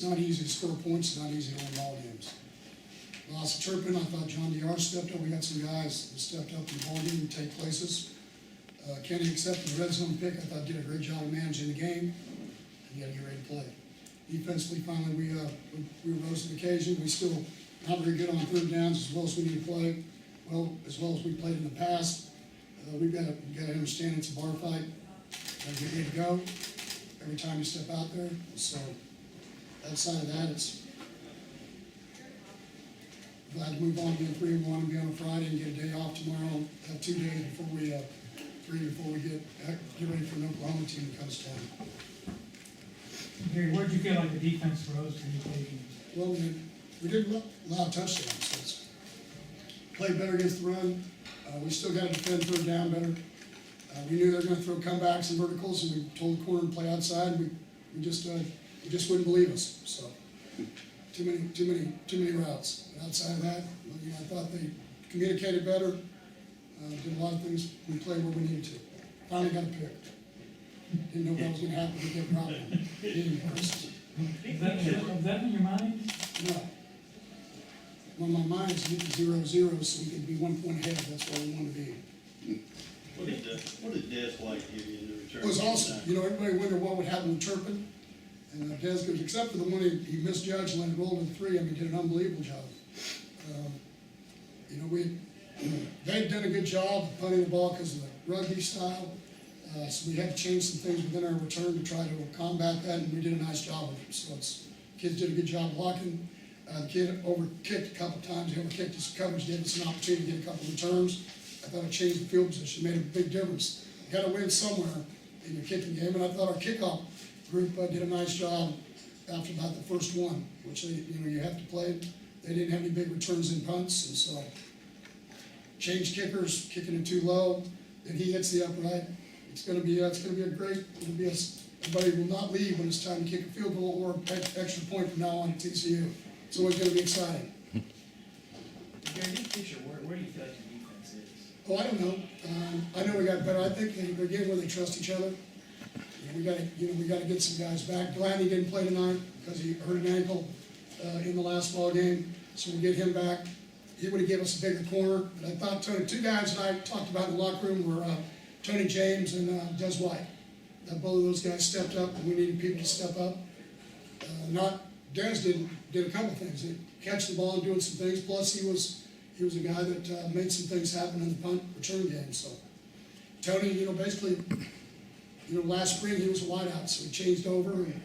It's not easy to score points, it's not easy to win ball games. Lost of Turpin, I thought John DR stepped up. We got some guys that stepped up in the ball game and take places. Kenny accepted the red zone pick. I thought did a great job of managing the game. And you got to get ready to play. Defensively, finally, we rose to the occasion. We still not very good on third downs as well as we need to play. Well, as well as we played in the past. We've got to understand it's a bar fight. Got to get ready to go every time you step out there. So outside of that, it's glad to move on, being 3-1, and be on a Friday and get a day off tomorrow. Have 2 days before we get ready for an Oklahoma team that comes down. Gary, where did you feel like the defense rose to the occasion? Well, we didn't allow touchdowns. So it's played better against the run. We still got to defend third down better. We knew they were going to throw comebacks and verticals, and we told the corner to play outside. We just wouldn't believe us. So too many routes. But outside of that, I thought they communicated better. Did a lot of things. We played where we needed to. Finally got a pick. Didn't know what was going to happen to get problem. Is that in your mind? No. Well, my mind is to get to 0-0 so we can be 1 point ahead. That's where we want to be. What did Des White give you in the return? It was awesome. Everybody wondered what would happen with Turpin. And Des goes, except for the one he misjudged and let it roll to the 3, he did an unbelievable job. They've done a good job of punting the ball because of the rugby style. So we had to change some things within our return to try to combat that, and we did a nice job of it. So kids did a good job blocking. The kid overkicked a couple times. He overkicked his coverage, gave us an opportunity to get a couple of returns. I thought it changed the field position, made a big difference. You got to win somewhere in your kicking game, and I thought our kickoff group did a nice job after about the first one, which you have to play. They didn't have any big returns in punts, and so changed kickers, kicking it too low. Then he hits the upright. It's going to be a great. Everybody will not leave when it's time to kick a field goal or extra point from now on at TCU. It's always going to be exciting. Gary, big picture, where do you feel like your defense is? Oh, I don't know. I know we got better. I think they're getting where they trust each other. We got to get some guys back. Delaney didn't play tonight because he hurt an ankle in the last ball game, so we'll get him back. He would have given us a bigger corner. But I thought two guys that I talked about in the locker room were Tony James and Des White. Both of those guys stepped up, and we needed people to step up. Des did a couple things. He catch the ball and doing some things. Plus, he was a guy that made some things happen in the punt return game. So Tony, basically, last spring he was a wideout, so he changed over and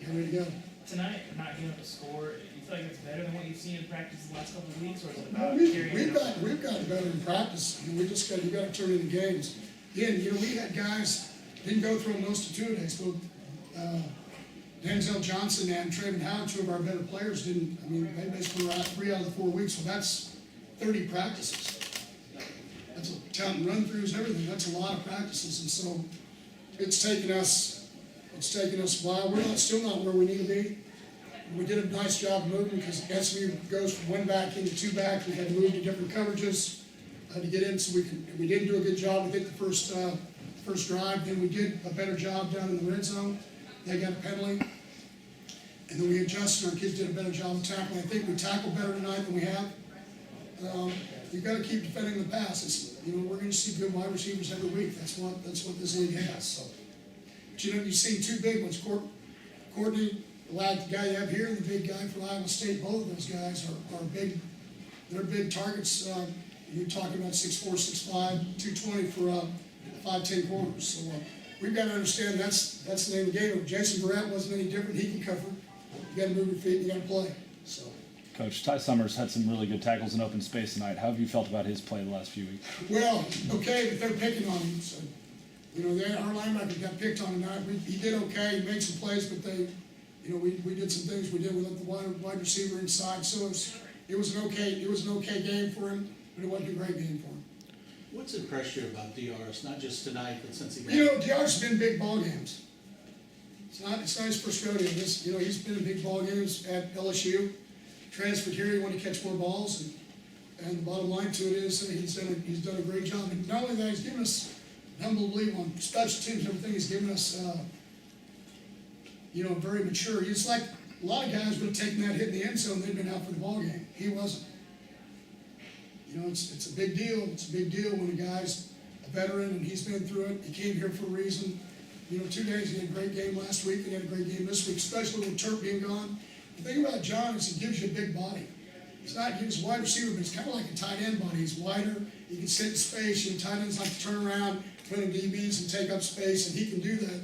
got ready to go. Tonight, not giving up a score, do you feel like it's better than what you've seen in practice the last couple of weeks, or is it about carrying it over? We've gotten better in practice. We just got to turn into games. Again, we had guys didn't go through most of 2 days. Both Denzel Johnson and Trayvon Howard, 2 of our better players, didn't. They basically were out 3 out of the 4 weeks. So that's 30 practices. That's a ton run-throughs, everything. That's a lot of practices, and so it's taken us a while. We're still not where we need to be. We did a nice job moving because SMU goes from 1 back into 2 back. We had to move to different coverages to get in, so we didn't do a good job. We did the first drive. Then we did a better job down in the red zone. They got a penalty, and then we adjusted. Our kids did a better job of tackling. I think we tackled better tonight than we have. You've got to keep defending the pass. We're going to see good wide receivers every week. That's what this league has. So, but you've seen 2 big ones. Courtney, the guy you have here, and the big guy from Iowa State. Both of those guys are big. They're big targets. You're talking about 6'4", 6'5", 220 for 5'10" corners. So we've got to understand that's the name of the game. If Jason Barrett wasn't any different, he can cover. You got to move your feet. You got to play. So. Coach, Ty Summers had some really good tackles in open space tonight. How have you felt about his play the last few weeks? Well, okay, but they're picking on him. So, our linebacker got picked on tonight. He did okay. He made some plays, but we did some things. We let the wide receiver inside. So it was an okay game for him, but it wasn't a great game for him. What's impressed you about DR's, not just tonight, but since he got DR's been big ball games. It's not his first rodeo. He's been in big ball games at LSU. Transferred here, he wanted to catch more balls, and the bottom line to it is that he's done a great job. And not only that, he's given us unbelievable on special teams, everything. He's given us very mature. It's like a lot of guys would have taken that hit in the end zone, they'd been out for the ball game. He wasn't. You know, it's a big deal. It's a big deal when a guy's a veteran and he's been through it. He came here for a reason. You know, 2 days, he had a great game last week, and he had a great game this week, especially with Turk being gone. The thing about John is he gives you a big body. He's a wide receiver, but he's kind of like a tight end body. He's wider, he can sit in space. You know, tight ends like to turn around, put in DBs and take up space, and he can do that.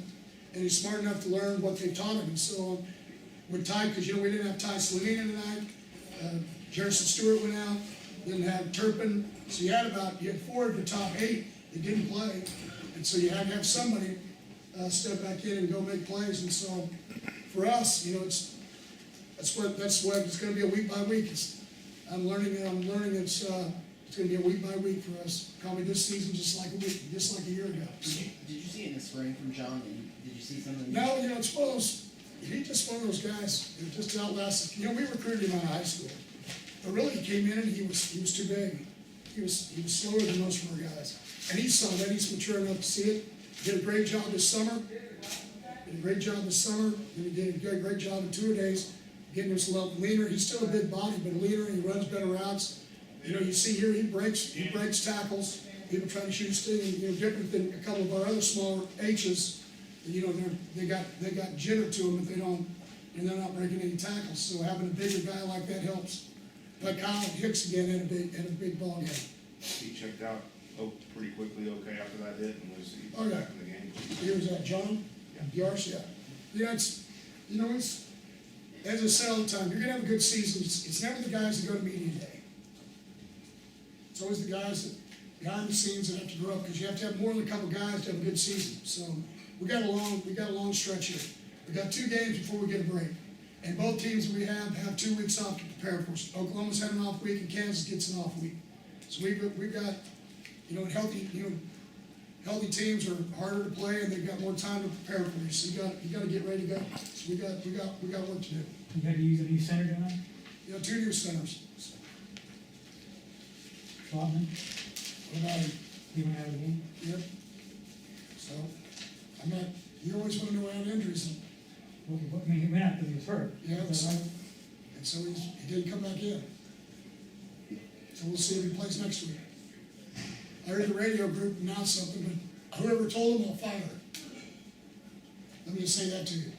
And he's smart enough to learn what they've taught him. And so with Ty, because you know we didn't have Ty Slavina tonight, Jerison Stewart went out, didn't have Turpin, so you had 4 of the top 8 that didn't play, and so you had to have somebody step back in and go make plays. And so for us, you know, that's what it's going to be a week by week. I'm learning it's going to be a week by week for us. Probably this season, just like a year ago. Did you see it in the spring from John? And did you see something? No, you know, it's one of those. He's just one of those guys that just outlasted. You know, we recruited him out of high school, but really he came in and he was too big. He was slower than most of our guys, and he saw that. He's mature enough to see it. Did a great job this summer. And he did a great job in 2 days, getting him a little leaner. He's still a big body, but leaner. He runs better routes. You know, you see here he breaks tackles. People trying to shoot a steam, you know, different than a couple of our other smaller H's. You know, they got jitter to them if they don't, and they're not breaking any tackles. So having a bigger guy like that helps. Like Kyle Hicks again had a big ball game. He checked out pretty quickly, okay, after that hit, and was Oh, yeah. back in the game. Here was John Yarsh, yeah. Yeah, it's as I say all the time, you're gonna have a good season. It's never the guys that go to media day. It's always the guys that behind the scenes that have to grow up, because you have to have more than a couple guys to have a good season. So we got a long stretch here. We got 2 games before we get a break. And both teams we have 2 weeks off to prepare for us. Oklahoma's had an off week and Kansas gets an off week. So we've got, you know, healthy teams are harder to play and they've got more time to prepare for you. So you got to get ready to go. So we got work to do. You had to use a new center tonight? You know, 2 new centers. So, Trotman, what about him? he went out of the game. Yep. So you always want to know around injuries. I mean, he went out because he was hurt. Yeah, Is that right? and so he didn't come back in. So we'll see if he plays next week. I heard the radio group announce something, but whoever told him, I'll fire him. Let me just say that to you.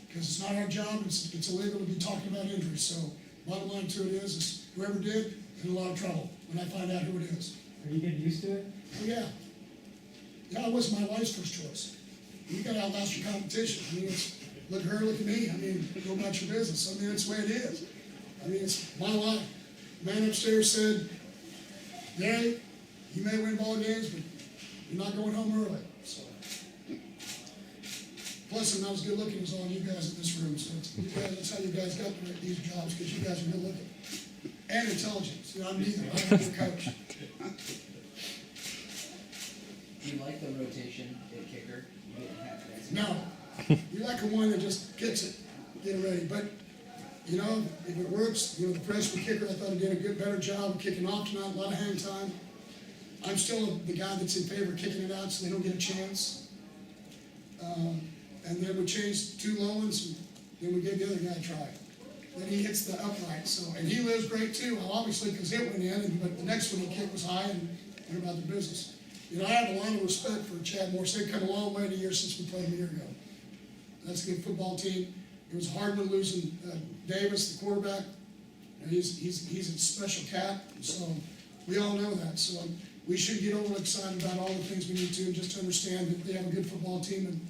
Because it's not our job, it's illegal to be talking about injuries. So bottom line to it is whoever did, in a lot of trouble when I find out who it is. Are you getting used to it? Oh, yeah. Yeah, it wasn't my wife's first choice. You got to outlast your competition. I mean, it's, look at her, look at me. I mean, go about your business. I mean, that's the way it is. I mean, it's my life. The man upstairs said, Gary, you may win ball games, but you're not going home early. So. Plus, I'm not as good looking as all you guys in this room. So that's how you guys got these jobs, because you guys are good looking. And intelligent. See, I'm neither. I'm a good coach. Do you like the rotation at kicker? You didn't have that. No. You like a one that just kicks it, get it ready. But, you know, if it works, you know, the freshman kicker, I thought he did a better job of kicking off tonight, a lot of hang time. I'm still the guy that's in favor of kicking it out so they don't get a chance. And then we changed 2 low ones, and then we gave the other guy a try. Then he hits the upright, and he lives great too, obviously, because it went in, but the next one he kicked was high and went about the business. You know, I have a lot of respect for Chad Morse. They've come a long way in a year since we played him a year ago. That's a good football team. It was hard when losing Davis, the quarterback. And he's a special cat, so we all know that. So we should get overexcited about all the things we need to, and just to understand that they have a good football team, and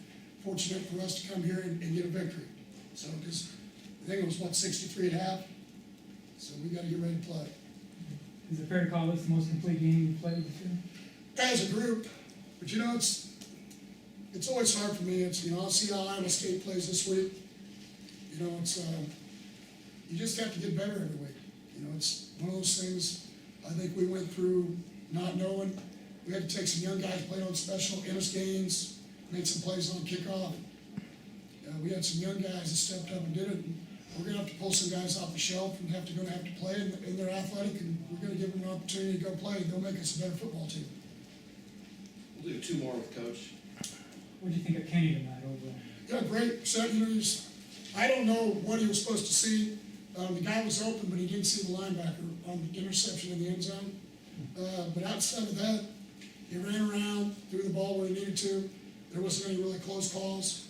fortunate for us to come here and get a victory. So because I think it was 63 at half. So we got to get ready to play. Is it fair to call this the most complete game you've played this year? As a group, but you know, it's always hard for me. It's, you know, I'll see how Iowa State plays this week. You know, it's you just have to get better every week. You know, it's one of those things. I think we went through not knowing. We had to take some young guys, played on special. Ennis Gaines made some plays on kickoff. We had some young guys that stepped up and did it. And we're going to have to pull some guys off the shelf and going to have to play, and they're athletic, and we're going to give them an opportunity to go play. They'll make us a better football team. We'll do 2 more with Coach. What did you think of Kenny tonight overall? Yeah, great. So, you know, I don't know what he was supposed to see. The guy was open, but he didn't see the linebacker on the interception in the end zone. But outside of that, he ran around, threw the ball where he needed to. There wasn't any really close calls,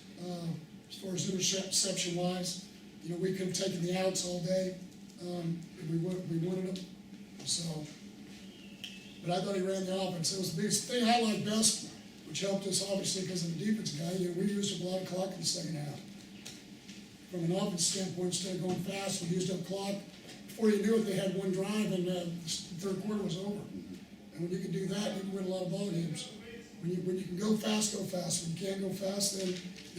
as far as interception wise. You know, we could have taken the outs all day, if we wanted them, so. But I thought he ran the offense. It was the biggest thing I liked best, which helped us obviously because of the defense guy. You know, we used up a lot of clock in the second half. From an offense standpoint, instead of going fast, we used up clock. Before you knew it, they had one drive and the third quarter was over. And when you can do that, you can win a lot of ball games. When you can go fast, go fast. When you can't go fast, then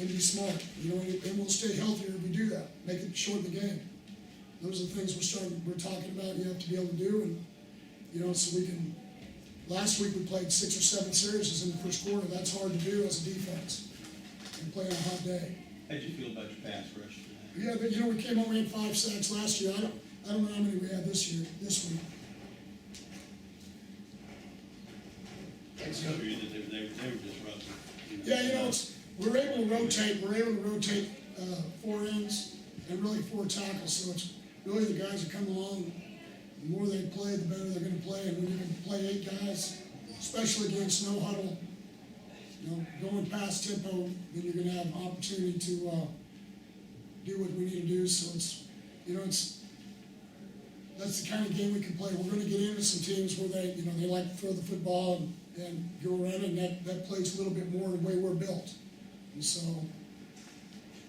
be smart. You know, and we'll stay healthier if we do that. Make it shorten the game. Those are the things we're talking about. You have to be able to do, and you know, so we can. Last week we played 6 or 7 series in the first quarter. That's hard to do as a defense and play on a hot day. How'd you feel about your pass rush today? Yeah, but you know, we came over, we had 5 sacks last year. I don't know how many we had this week. I figured that they were disruptive. Yeah, you know, we're able to rotate 4 ends and really 4 tackles, so it's really the guys that come along, the more they play, the better they're gonna play, and when you can play 8 guys, especially against no huddle, you know, going past tempo, then you're gonna have an opportunity to do what we need to do, so it's, you know, that's the kind of game we can play. We're gonna get into some teams where they, you know, they like to throw the football and go around, and that plays a little bit more the way we're built. And so,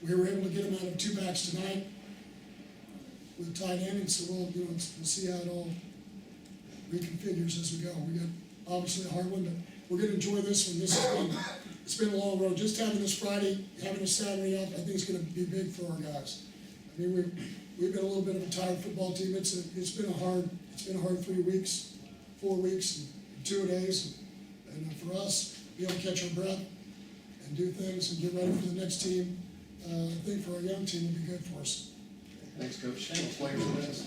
we were able to get them out of 2 backs tonight with a tight end, and so we'll see how it all reconfigures as we go. We got obviously a hard one, but we're gonna enjoy this one. It's been a long road. Just having this Friday, having a Saturday off, I think it's gonna be big for our guys. I mean, we've been a little bit of a tired football team. It's been a hard 3 weeks, 4 weeks, and 2 days. And for us, be able to catch our breath and do things and get ready for the next team, I think for our young team would be good for us. Thanks, Coach. Thanks. Players for this.